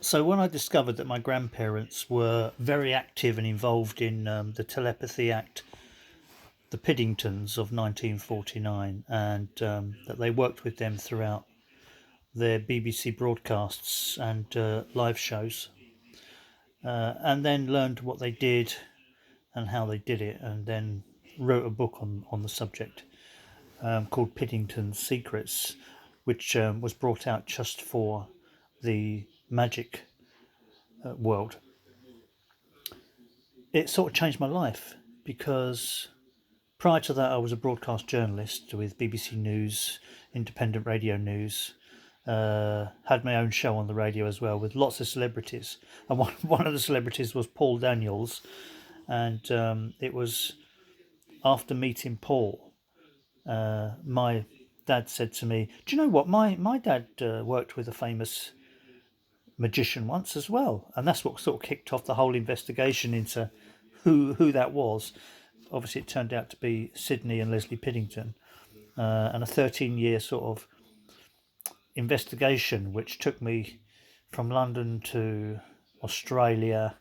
So when I discovered that my grandparents were very active and involved in the Telepathy Act, the Piddingtons of 1949, and that they worked with them throughout their BBC broadcasts and live shows, and then learned what they did and how they did it, and then wrote a book on the subject called Piddington's Secrets, which was brought out just for the magic world. It sort of changed my life because prior to that, I was a broadcast journalist with BBC News, independent radio news. Had my own show on the radio as well with lots of celebrities, and one of the celebrities was Paul Daniels, and it was after meeting Paul, my dad said to me, "Do you know what? My dad worked with a famous magician once as well," and that's what sort of kicked off the whole investigation into who that was. Obviously, it turned out to be Sydney and Leslie Piddington, and a 13-year sort of investigation, which took me from London to Australia,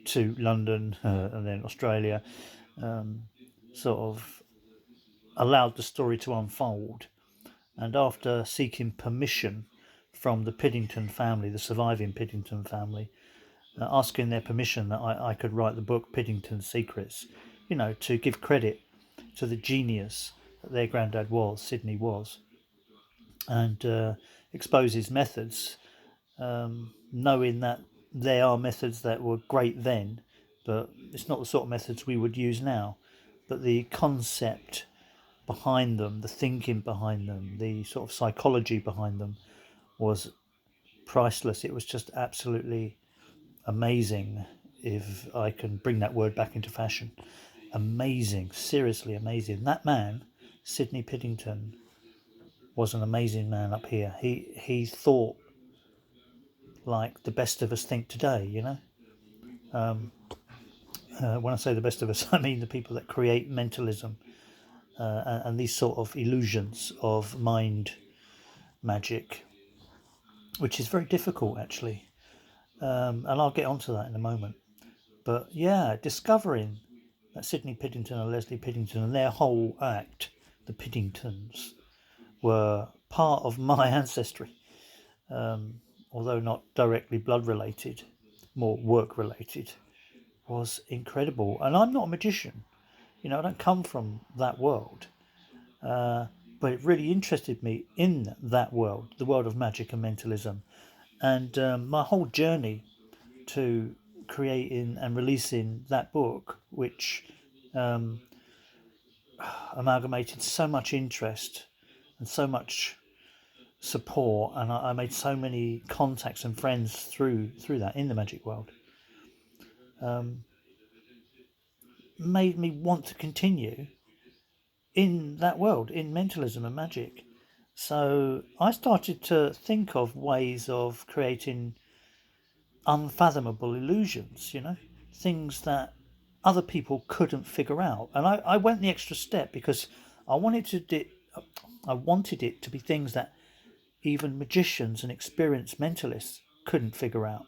to London, and then Australia. Sort of allowed the story to unfold, and after seeking permission from the Piddington family, the surviving Piddington family, asking their permission that I could write the book Piddington's Secrets, to give credit to the genius that their granddad was, Sydney was, and expose his methods, knowing that they are methods that were great then, but it's not the sort of methods we would use now. But the concept behind them, the thinking behind them, the sort of psychology behind them was priceless. It was just absolutely amazing, if I can bring that word back into fashion. Amazing, seriously amazing. That man, Sidney Piddington, was an amazing man up here. He thought like the best of us think today. When I say the best of us, I mean the people that create mentalism, and these sort of illusions of mind magic, which is very difficult actually. And I'll get onto that in a moment. But yeah, discovering that Sidney Piddington and Leslie Piddington and their whole act, the Piddingtons, were part of my ancestry, although not directly blood related, more work related, was incredible. And I'm not a magician, I don't come from that world, but it really interested me in that world, the world of magic and mentalism, and my whole journey to creating and releasing that book, which amalgamated so much interest and so much support, and I made so many contacts and friends through that in the magic world, made me want to continue in that world, in mentalism and magic. So I started to think of ways of creating unfathomable illusions, things that other people couldn't figure out. And I went the extra step because I wanted it to be things that even magicians and experienced mentalists couldn't figure out.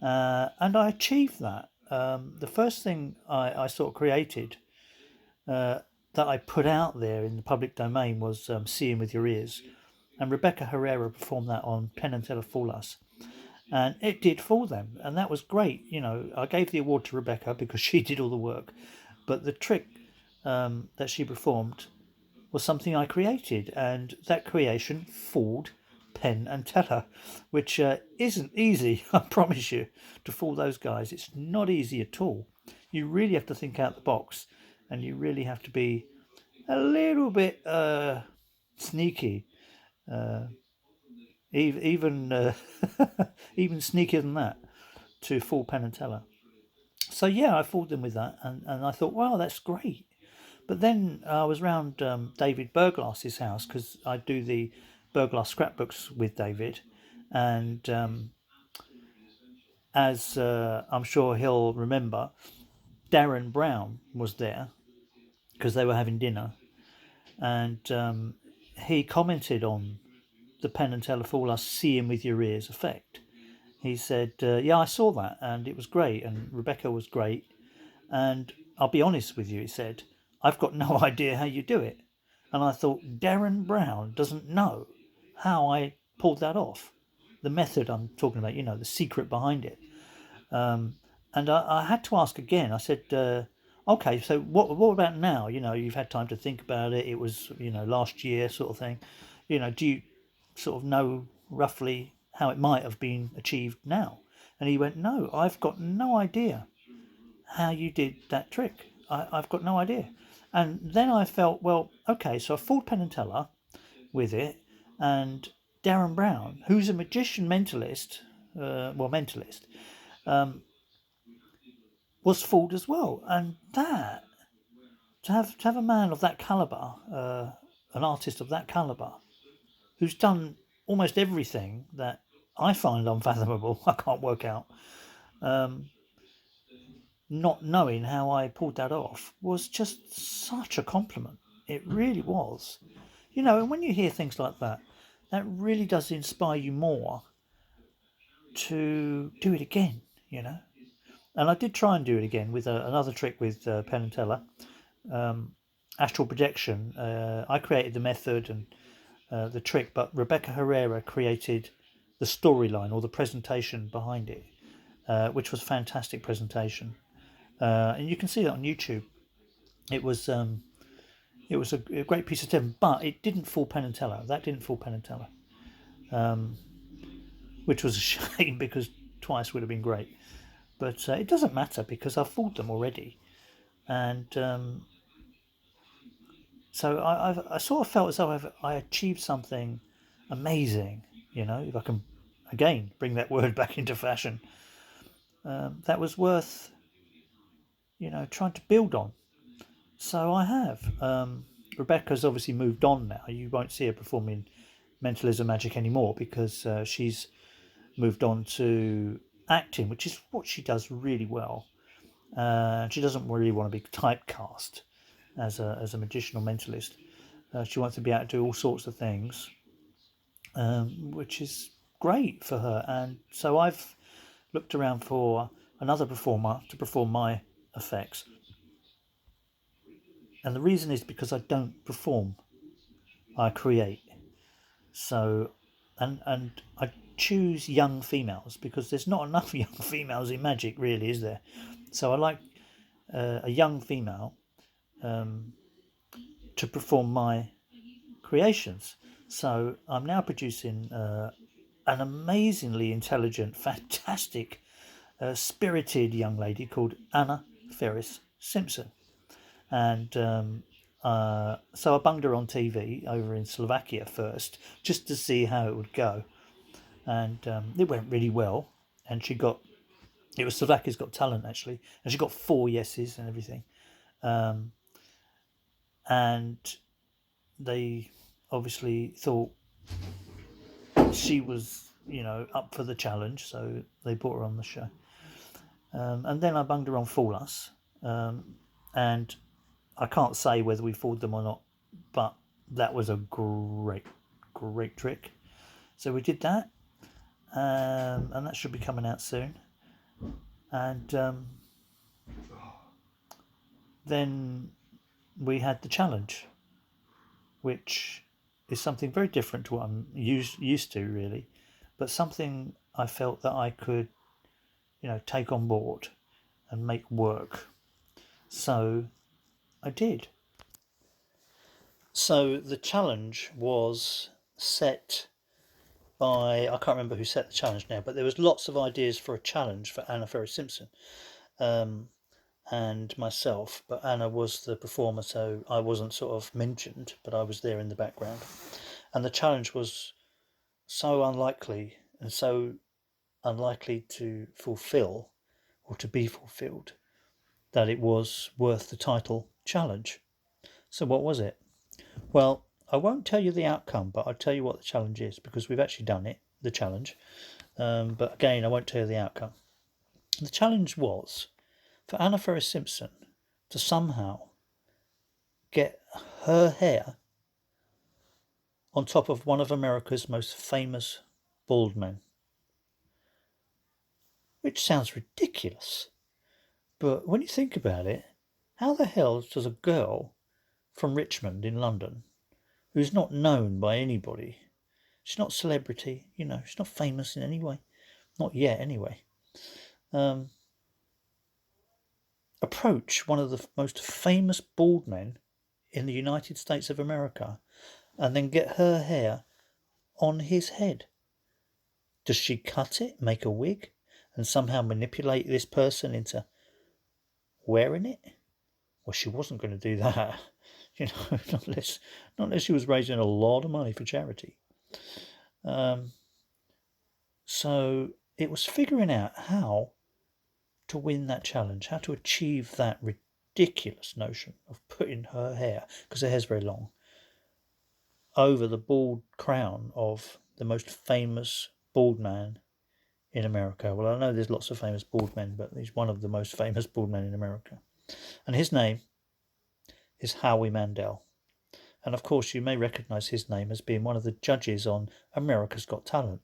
And I achieved that. The first thing I sort of created, that I put out there in the public domain, was Seeing with Your Ears. And Rebecca Herrera performed that on Penn and Teller Fool Us. And it did fool them. And that was great. I gave the award to Rebecca because she did all the work. But the trick that she performed was something I created. And that creation fooled Penn and Teller, which isn't easy, I promise you, to fool those guys. It's not easy at all. You really have to think out the box, and you really have to be a little bit sneaky, even even sneakier than that, to fool Penn and Teller. So yeah, I fooled them with that, and I thought, wow, that's great. But then I was round David Burglass's house, because I do the Burglass scrapbooks with David, and as I'm sure he'll remember, Darren Brown was there because they were having dinner, and he commented on the Penn and Teller Fool Us Seeing with Your Ears effect, he said, yeah, I saw that and it was great, and Rebecca was great. And I'll be honest with you, he said, I've got no idea how you do it. And I thought, Darren Brown doesn't know how I pulled that off. The method I'm talking about, the secret behind it. And I had to ask again. I said, okay, so what about now? You've had time to think about it. It was, last year sort of thing. Do you sort of know roughly how it might have been achieved now? And he went, no, I've got no idea how you did that trick. I've got no idea. And then I felt, well, okay, so I fooled Penn and Teller with it, and Darren Brown, who's a magician mentalist, was fooled as well. And that, to have a man of that caliber, an artist of that caliber, who's done almost everything that I find unfathomable, I can't work out, not knowing how I pulled that off was just such a compliment. It really was. And when you hear things like that, that really does inspire you more to do it again, And I did try and do it again with another trick with Penn and Teller, astral projection. I created the method and the trick, but Rebecca Herrera created the storyline or the presentation behind it, which was a fantastic presentation. And you can see that on YouTube. It was a great piece of time, but it didn't fool Penn and Teller. That didn't fool Penn and Teller, which was a shame because twice would have been great. But it doesn't matter because I've fooled them already, and so I sort of felt as though I achieved something amazing. If I can again bring that word back into fashion, that was worth trying to build on. So I have. Rebecca's obviously moved on now. You won't see her performing Mentalism Magic anymore because she's moved on to acting, which is what she does really well. She doesn't really want to be typecast as a magician or mentalist. She wants to be able to do all sorts of things, which is great for her. And so I've looked around for another performer to perform my effects. And the reason is because I don't perform, I create. So, and I choose young females because there's not enough young females in magic, really, is there? So I like a young female to perform my creations. So I'm now producing an amazingly intelligent, fantastic, spirited young lady called Anna Ferris Simpson. And so I bunged her on TV over in Slovakia first, just to see how it would go. And it went really well. And it was Slovakia's Got Talent, actually. And she got 4 yeses and everything. And they obviously thought she was, up for the challenge. So they brought her on the show. And then I bunged her on Fool Us. And I can't say whether we fooled them or not, but that was a great trick. So we did that, and that should be coming out soon. And then we had the challenge, which is something very different to what I'm used to, really, but something I felt that I could, take on board and make work. So I did. So the challenge was set by, I can't remember who set the challenge now, but there was lots of ideas for a challenge for Anna Ferris Simpson and myself, but Anna was the performer, so I wasn't sort of mentioned, but I was there in the background. And the challenge was so unlikely and so unlikely to fulfill or to be fulfilled that it was worth the title challenge. So what was it? Well, I won't tell you the outcome, but I'll tell you what the challenge is because we've actually done it, the challenge. But again, I won't tell you the outcome. The challenge was for Anna Ferris Simpson to somehow get her hair on top of one of America's most famous bald men. which sounds ridiculous. But when you think about it, how the hell does a girl from Richmond in London, who's not known by anybody, she's not a celebrity, she's not famous in any way, not yet anyway, approach one of the most famous bald men in the United States of America and then get her hair on his head? Does she cut it, make a wig, and somehow manipulate this person into wearing it? Well, she wasn't going to do that, not unless she was raising a lot of money for charity. So it was figuring out how to win that challenge, how to achieve that ridiculous notion of putting her hair, because her hair's very long, over the bald crown of the most famous bald man in America. Well, I know there's lots of famous bald men, but he's one of the most famous bald men in America. And his name is Howie Mandel. And of course, you may recognize his name as being one of the judges on America's Got Talent.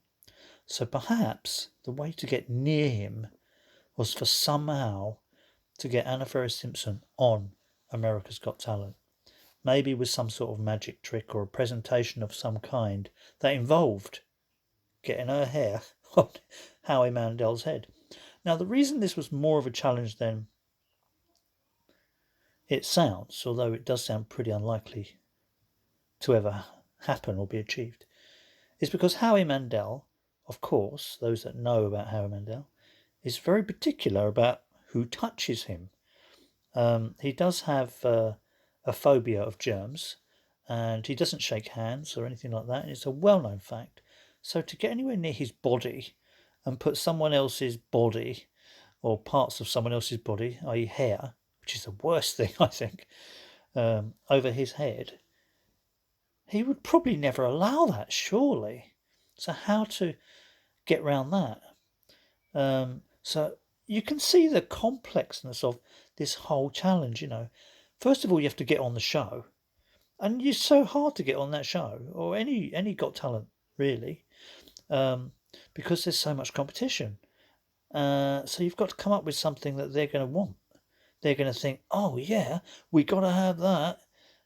So perhaps the way to get near him was for somehow to get Anna Faris Simpson on America's Got Talent. Maybe with some sort of magic trick or a presentation of some kind that involved getting her hair on Howie Mandel's head. Now, the reason this was more of a challenge than it sounds, although it does sound pretty unlikely to ever happen or be achieved, is because Howie Mandel, of course, those that know about Howie Mandel, is very particular about who touches him. He does have a phobia of germs, and he doesn't shake hands or anything like that. It's a well-known fact. So to get anywhere near his body and put someone else's body or parts of someone else's body, i.e. hair, which is the worst thing, I think, over his head, he would probably never allow that, surely. So how to get around that? So you can see the complexness of this whole challenge, First of all, you have to get on the show. And it's so hard to get on that show, or any Got Talent, really, because there's so much competition. So you've got to come up with something that they're going to want. They're going to think, oh yeah, we got to have that,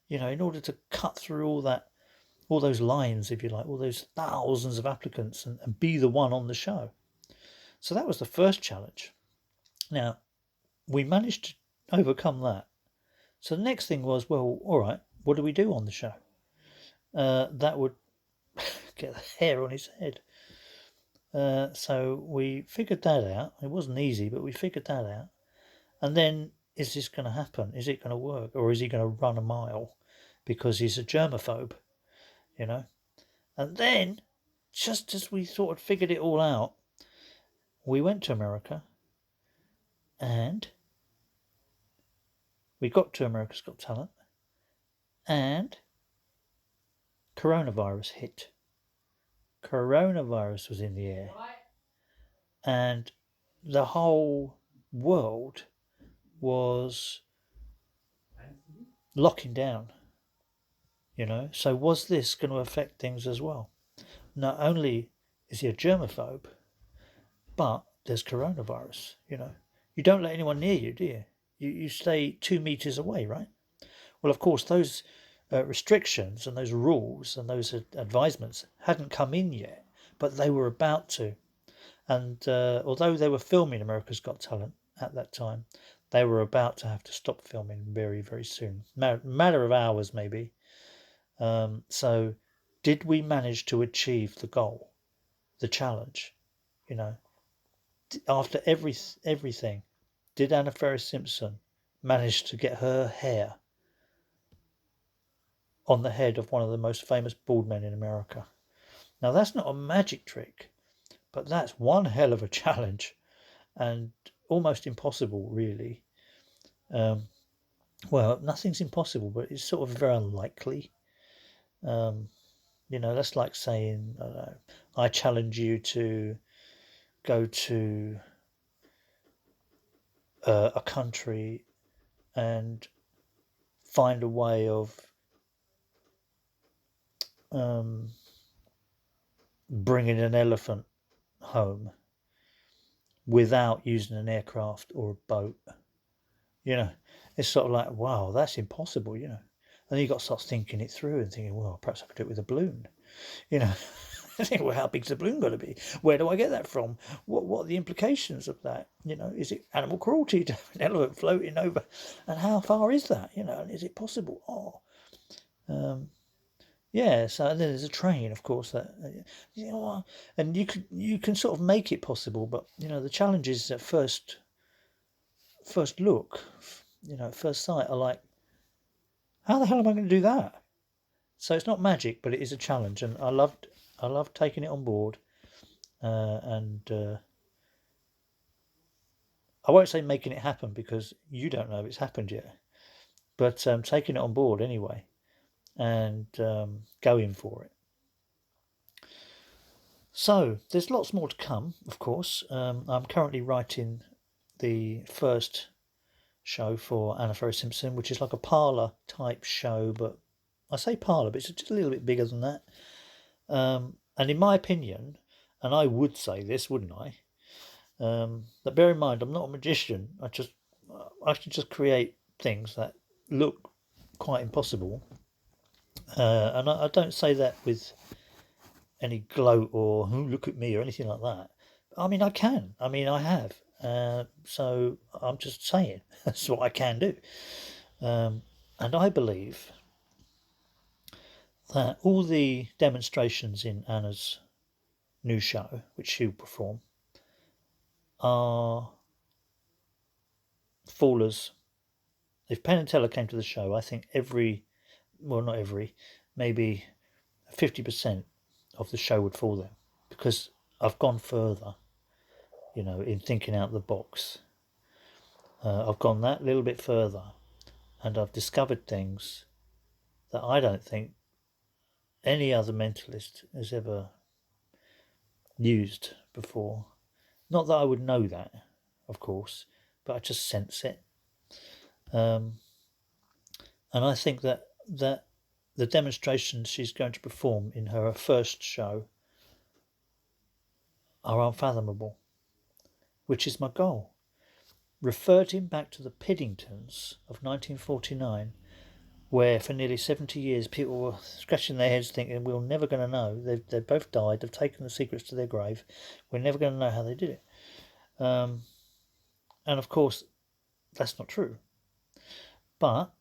in order to cut through all those lines, if you like, all those thousands of applicants and be the one on the show. So that was the first challenge. Now, we managed to overcome that. So the next thing was, well, all right, what do we do on the show? That would get the hair on his head. So we figured that out. It wasn't easy, but we figured that out. And then, is this going to happen? Is it going to work? Or is he going to run a mile because he's a germaphobe, And then, just as we sort of figured it all out, we went to America and we got to America's Got Talent and coronavirus hit. Coronavirus was in the air. And the whole world was locking down, So was this going to affect things as well? Not only is he a germaphobe, but there's coronavirus, You don't let anyone near you, do you? You stay 2 meters away, right? Well, of course, those restrictions and those rules and those advisements hadn't come in yet, but they were about to. And although they were filming America's Got Talent at that time, they were about to have to stop filming very, very soon. Matter of hours, maybe. So did we manage to achieve the goal, the challenge? After everything, did Anna Faris Simpson manage to get her hair on the head of one of the most famous bald men in America? Now, that's not a magic trick, but that's one hell of a challenge and almost impossible, really. Well, nothing's impossible, but it's sort of very unlikely. That's like saying, I don't know, I challenge you to go to a country and find a way of bringing an elephant home without using an aircraft or a boat. You know, it's sort of like, wow, that's impossible, And then you've got to start thinking it through and thinking, well, perhaps I could do it with a balloon, you know. I think, well, how big's the balloon got to be? Where do I get that from? What are the implications of that? Is it animal cruelty to have an elephant floating over? And how far is that? And is it possible? Yeah. So and then there's a train, of course. And you can sort of make it possible, but the challenges at first look, at first sight, are like, how the hell am I going to do that? So it's not magic, but it is a challenge, and I loved taking it on board, and I won't say making it happen because you don't know if it's happened yet, but taking it on board anyway, and going for it. So there's lots more to come, of course. I'm currently writing the first show for Anna Ferris Simpson, which is like a parlour type show, but I say parlour, but it's just a little bit bigger than that. And in my opinion, and I would say this, wouldn't I? But bear in mind, I'm not a magician. I can just create things that look quite impossible, and I don't say that with any gloat or look at me or anything like that. I mean, I can. I mean, I have. So I'm just saying that's what I can do. And I believe that all the demonstrations in Anna's new show, which she'll perform, are foolers. If Penn and Teller came to the show, I think not every, maybe 50% of the show would fool them, because I've gone further, in thinking out the box. I've gone that little bit further, and I've discovered things that I don't think any other mentalist has ever used before. Not that I would know that, of course, but I just sense it. And I think that the demonstrations she's going to perform in her first show are unfathomable, which is my goal. Reverting back to the Piddingtons of 1949, where for nearly 70 years people were scratching their heads thinking, we're never going to know. They've both died, they've taken the secrets to their grave, we're never going to know how they did it. And of course, that's not true. But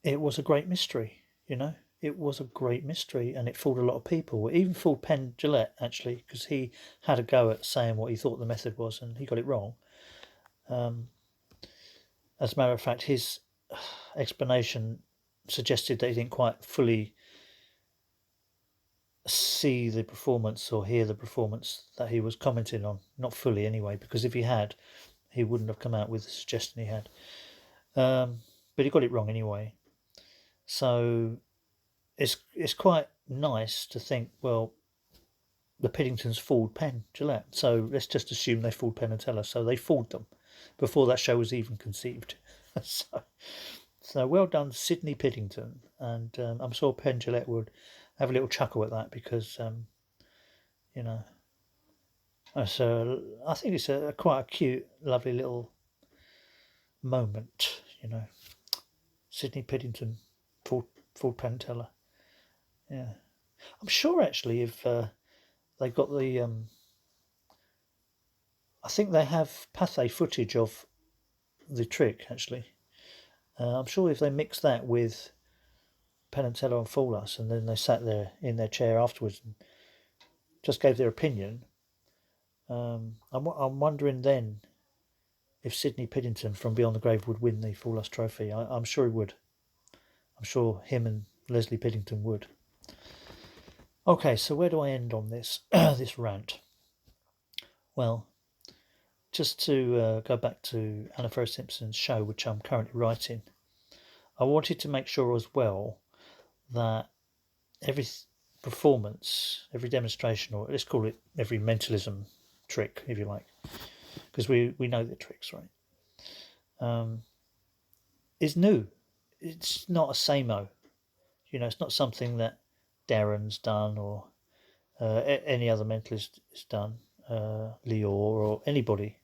it was a great mystery, It was a great mystery, and it fooled a lot of people. It even fooled Penn Jillette, actually, because he had a go at saying what he thought the method was, and he got it wrong. As a matter of fact, his explanation suggested that he didn't quite fully see the performance or hear the performance that he was commenting on. Not fully, anyway, because if he had, he wouldn't have come out with the suggestion he had. But he got it wrong anyway. So it's quite nice to think, well, the Piddingtons fooled Penn Jillette, so let's just assume they fooled Penn and Teller. So they fooled them before that show was even conceived. so well done, Sidney Piddington, and I'm sure Penn Jillette would have a little chuckle at that, because so I think it's a quite a cute, lovely little moment. Sidney Piddington fooled Penn and Teller. Yeah, I'm sure actually if they got the I think they have Pathé footage of the trick, actually. I'm sure if they mixed that with Penn and Teller and Fool Us, and then they sat there in their chair afterwards and just gave their opinion, I'm wondering then if Sidney Piddington from Beyond the Grave would win the Fool Us trophy. I'm sure he would. I'm sure him and Leslie Piddington would. Okay, so where do I end on this this rant? Well, just to go back to Anna Ferris Simpson's show, which I'm currently writing, I wanted to make sure as well that every performance, every demonstration, or let's call it every mentalism trick, if you like, because we know the tricks, right, is new. It's not a same-o. It's not something that Darren's done or any other mentalist has done. Lior or anybody,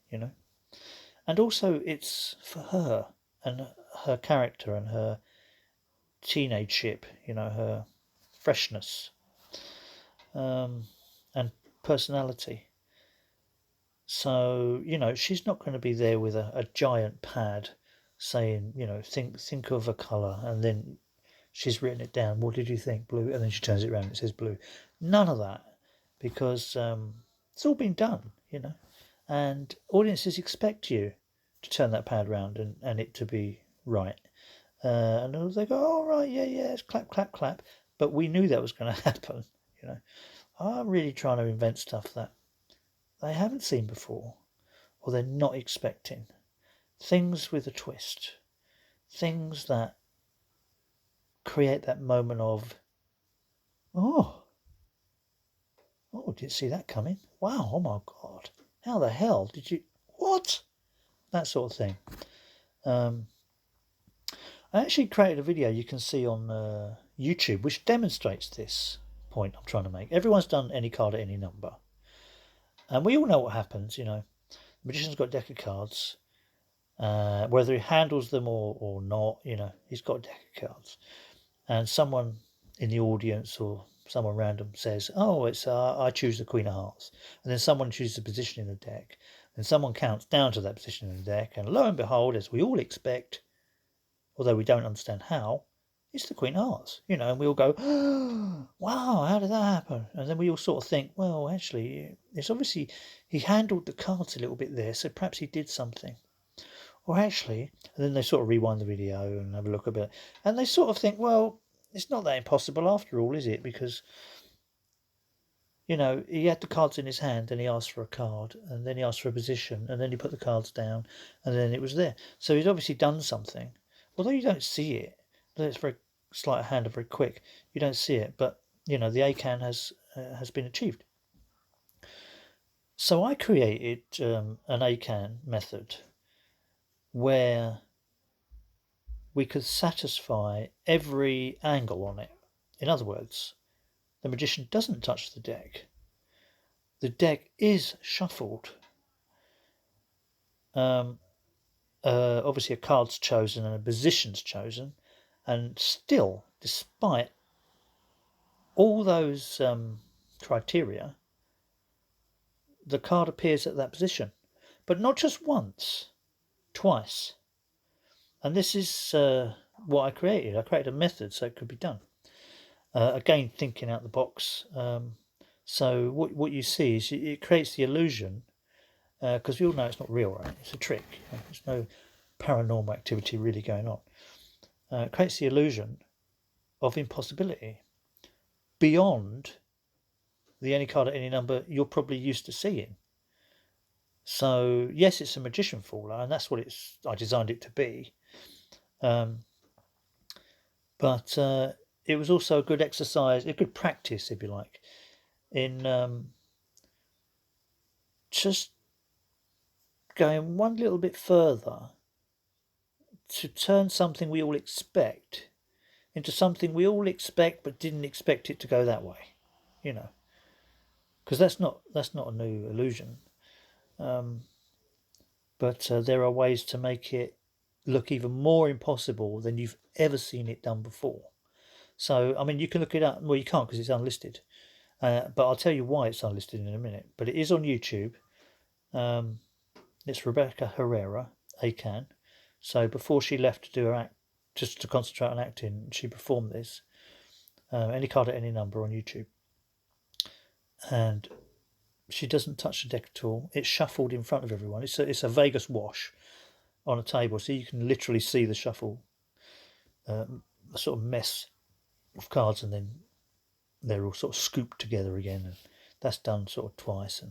And also, it's for her and her character and her teenageship, her freshness and personality. So, she's not going to be there with a giant pad saying, think of a colour, and then she's written it down. What did you think? Blue. And then she turns it around and it says blue. None of that, because it's all been done, and audiences expect you to turn that pad round and it to be right. And they go, oh, right, yeah, it's clap, clap, clap. But we knew that was going to happen, I'm really trying to invent stuff that they haven't seen before or they're not expecting. Things with a twist. Things that create that moment of, oh, didn't see that coming. Wow, oh my God. How the hell did you, what? That sort of thing. I actually created a video you can see on YouTube which demonstrates this point I'm trying to make. Everyone's done any card at any number. And we all know what happens, The magician's got a deck of cards. Whether he handles them or not, he's got a deck of cards. And someone in the audience or someone random says, oh, it's I choose the Queen of Hearts. And then someone chooses a position in the deck. And someone counts down to that position in the deck. And lo and behold, as we all expect, although we don't understand how, it's the Queen of Hearts, and we all go, oh, wow, how did that happen? And then we all sort of think, well, actually, it's obviously he handled the cards a little bit there, so perhaps he did something. Or actually, and then they sort of rewind the video and have a look a bit, and they sort of think, well, it's not that impossible after all, is it? Because, he had the cards in his hand and he asked for a card, and then he asked for a position, and then he put the cards down, and then it was there. So he's obviously done something. Although you don't see it, although it's very sleight of hand and very quick, you don't see it, but, the ACAN has been achieved. So I created an ACAN method where we could satisfy every angle on it. In other words, the magician doesn't touch the deck. The deck is shuffled. Obviously a card's chosen and a position's chosen, and still, despite all those criteria, the card appears at that position. But not just once, twice. And this is what I created. I created a method so it could be done. Again, thinking out the box. So what you see is it creates the illusion, because we all know it's not real, right? It's a trick. There's no paranormal activity really going on. It creates the illusion of impossibility beyond the any card at any number you're probably used to seeing. So yes, it's a magician faller, and that's what I designed it to be. But it was also a good exercise, a good practice, if you like, in just going one little bit further to turn something we all expect into something we all expect but didn't expect it to go that way, because that's not a new illusion, but there are ways to make it look even more impossible than you've ever seen it done before. So, I mean, you can look it up. Well, you can't because it's unlisted. But I'll tell you why it's unlisted in a minute. But it is on YouTube. It's Rebecca Herrera, ACAN. So before she left to do her act, just to concentrate on acting, she performed this. Any card at any number on YouTube. And she doesn't touch the deck at all. It's shuffled in front of everyone. It's a Vegas wash on a table, so you can literally see the shuffle, a sort of mess of cards, and then they're all sort of scooped together again, and that's done sort of twice,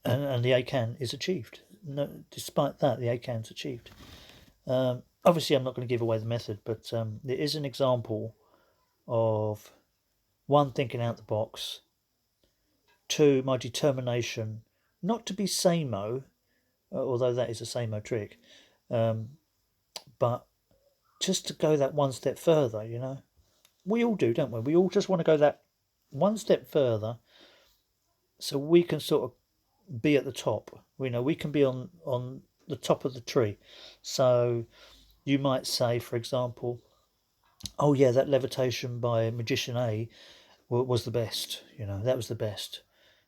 and the ACAN is achieved. No, despite that, the ACAN's achieved. Obviously, I'm not going to give away the method, but there is an example of one, thinking out the box, two, my determination not to be same-o, although that is a same-o trick, but just to go that one step further, We all do, don't we? We all just want to go that one step further So we can sort of be at the top. We can be on the top of the tree. So you might say, for example, oh yeah, that levitation by Magician A was the best. That was the best.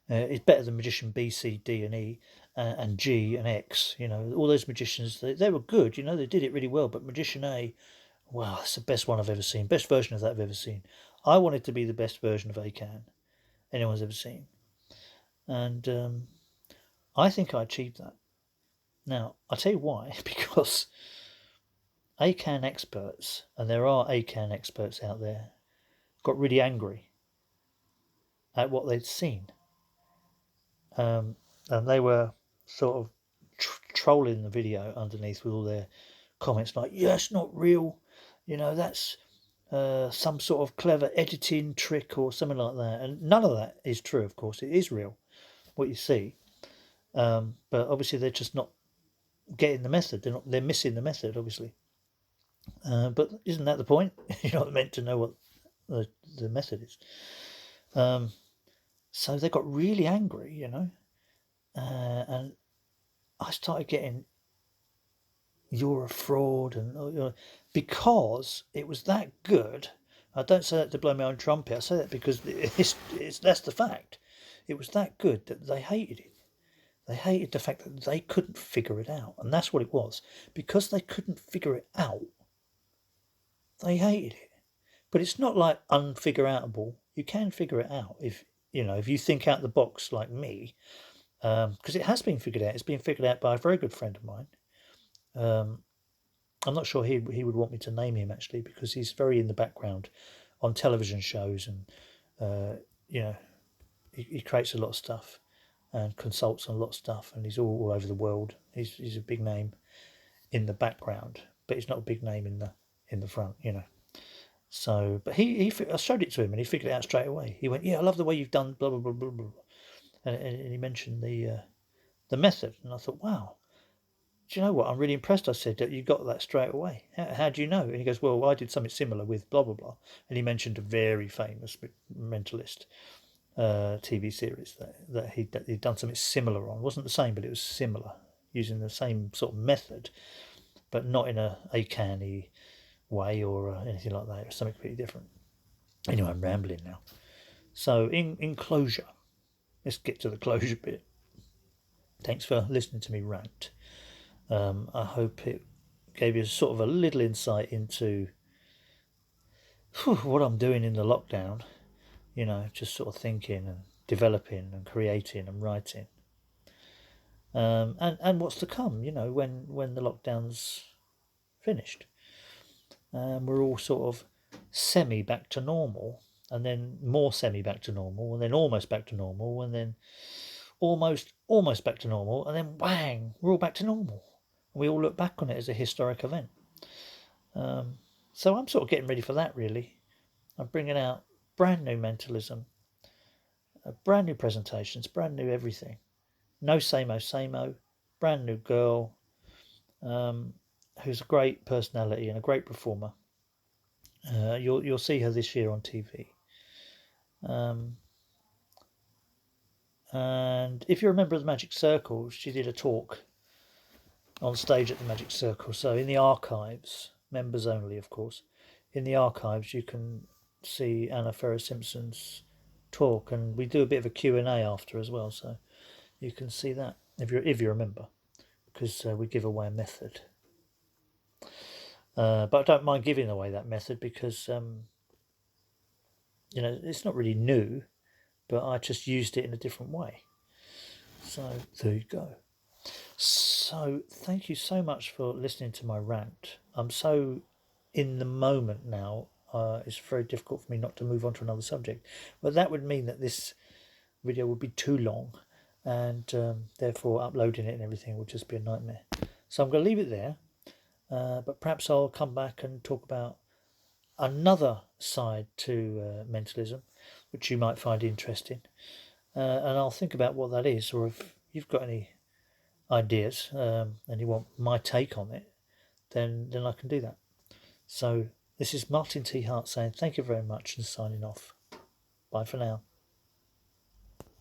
It's better than Magician B, C, D, and E, and G and X. All those magicians, they were good. They did it really well. But Magician A, wow, it's the best one I've ever seen. Best version of that I've ever seen. I wanted to be the best version of ACAN anyone's ever seen. And I think I achieved that. Now, I'll tell you why. Because ACAN experts, and there are ACAN experts out there, got really angry at what they'd seen. And they were sort of trolling the video underneath with all their comments like, yeah, it's not real. That's some sort of clever editing trick or something like that. And none of that is true, of course. It is real, what you see. But obviously they're just not getting the method. They're missing the method, obviously. But isn't that the point? You're not meant to know what the method is. So they got really angry, and I started getting, you're a fraud, and because it was that good. I don't say that to blow my own trumpet. I say that because that's the fact. It was that good that they hated it. They hated the fact that they couldn't figure it out, and that's what it was. Because they couldn't figure it out, they hated it. But it's not like unfigure-outable. You can figure it out if you think out the box like me, because it has been figured out. It's been figured out by a very good friend of mine. I'm not sure he would want me to name him actually, because he's very in the background on television shows, and he creates a lot of stuff and consults on a lot of stuff, and he's all over the world. He's a big name in the background, but he's not a big name in the front. So, but I showed it to him, and he figured it out straight away. He went, "Yeah, I love the way you've done blah blah blah blah blah," and he mentioned the method, and I thought, wow. Do you know what? I'm really impressed. I said that you got that straight away. How do you know? And he goes, well, I did something similar with blah blah blah, and he mentioned a very famous mentalist TV series that he'd done something similar on. It wasn't the same, but it was similar, using the same sort of method, but not in a canny way or anything like that. It was something completely different. Anyway, I'm rambling now. So in closure, let's get to the closure bit. Thanks for listening to me rant. I hope it gave you sort of a little insight into what I'm doing in the lockdown. Just sort of thinking and developing and creating and writing. And what's to come, when the lockdown's finished. We're all sort of semi back to normal, and then more semi back to normal, and then almost back to normal, and then almost back to normal, and then whang, we're all back to normal. We all look back on it as a historic event. So I'm sort of getting ready for that, really. I'm bringing out brand new mentalism, brand new presentations, brand new everything. No same-o, brand new girl, who's a great personality and a great performer. You'll see her this year on TV. And if you're a member of the Magic Circle, she did a talk on stage at the Magic Circle. So in the archives, members only, of course, in the archives you can see Anna Ferris Simpson's talk, and we do a bit of a Q&A after as well, so you can see that if you're a member, because we give away a method. But I don't mind giving away that method because it's not really new, but I just used it in a different way. So there you go. So thank you so much for listening to my rant. I'm so in the moment now. It's very difficult for me not to move on to another subject, but that would mean that this video would be too long, and therefore uploading it and everything would just be a nightmare. So I'm going to leave it there, but perhaps I'll come back and talk about another side to mentalism, which you might find interesting, and I'll think about what that is, or if you've got any ideas and you want my take on it, then I can do that. So this is Martin T Hart saying thank you very much and signing off. Bye for now.